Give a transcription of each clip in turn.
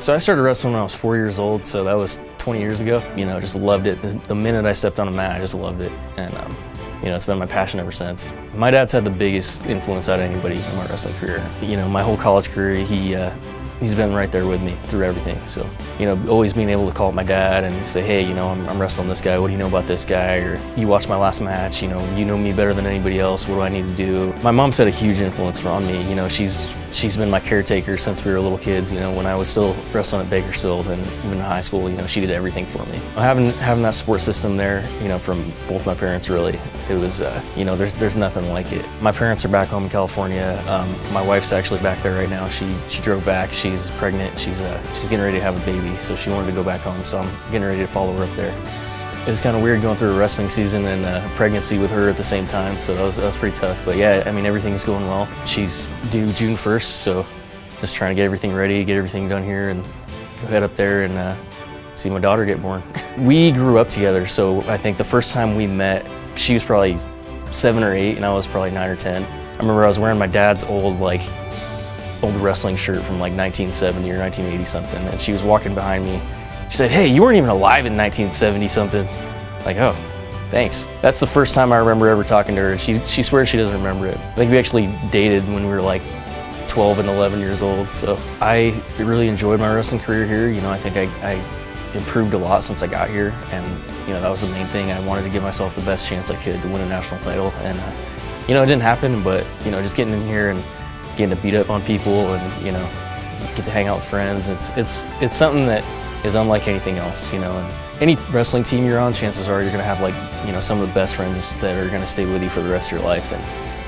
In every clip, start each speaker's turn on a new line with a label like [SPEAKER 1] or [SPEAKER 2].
[SPEAKER 1] So I started wrestling when I was 4 years old, so that was 20 years ago. You know, just loved it. The minute I stepped on a mat, I just loved it. And you know, it's been my passion ever since. My dad's had the biggest influence out of anybody in my wrestling career. You know, my whole college career, he's been right there with me through everything. So, you know, always being able to call up my dad and say, hey, you know, I'm wrestling this guy. What do you know about this guy? Or you watched my last match. You know me better than anybody else. What do I need to do? My mom's had a huge influence on me. You know, she's been my caretaker since we were little kids. You know, when I was still wrestling at Bakersfield and even in high school, you know, she did everything for me. Having that support system there, you know, from both my parents, really, it was, you know, there's nothing like it. My parents are back home in California. My wife's actually back there right now. She drove back. She's pregnant. She's getting ready to have a baby, so she wanted to go back home. So I'm getting ready to follow her up there. It was kind of weird going through a wrestling season and pregnancy with her at the same time, so that was pretty tough. But yeah, I mean, everything's going well. She's due June 1st, so just trying to get everything ready, get everything done here, and go head up there and see my daughter get born. We grew up together, so I think the first time we met, she was probably 7 or 8, and I was probably 9 or 10. I remember I was wearing my dad's old wrestling shirt from like 1970 or 1980 something, and she was walking behind me. She said, hey, you weren't even alive in 1970 something. Like, oh, thanks. That's the first time I remember ever talking to her. She swears she doesn't remember it. I think we actually dated when we were like 12 and 11 years old. So I really enjoyed my wrestling career here. You know, I think I improved a lot since I got here, and you know, that was the main thing. I wanted to give myself the best chance I could to win a national title, and you know, it didn't happen, but you know, just getting in here and getting to beat up on people and you know, just get to hang out with friends, it's something that is unlike anything else, you know. And any wrestling team you're on, chances are you're gonna have, like, you know, some of the best friends that are gonna stay with you for the rest of your life, and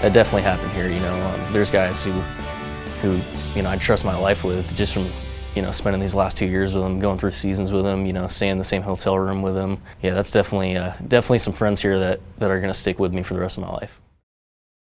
[SPEAKER 1] that definitely happened here. You know, there's guys who you know, I trust my life with just from, you know, spending these last 2 years with them, going through seasons with them, you know, staying in the same hotel room with them. Yeah, that's definitely some friends here that are gonna stick with me for the rest of my life.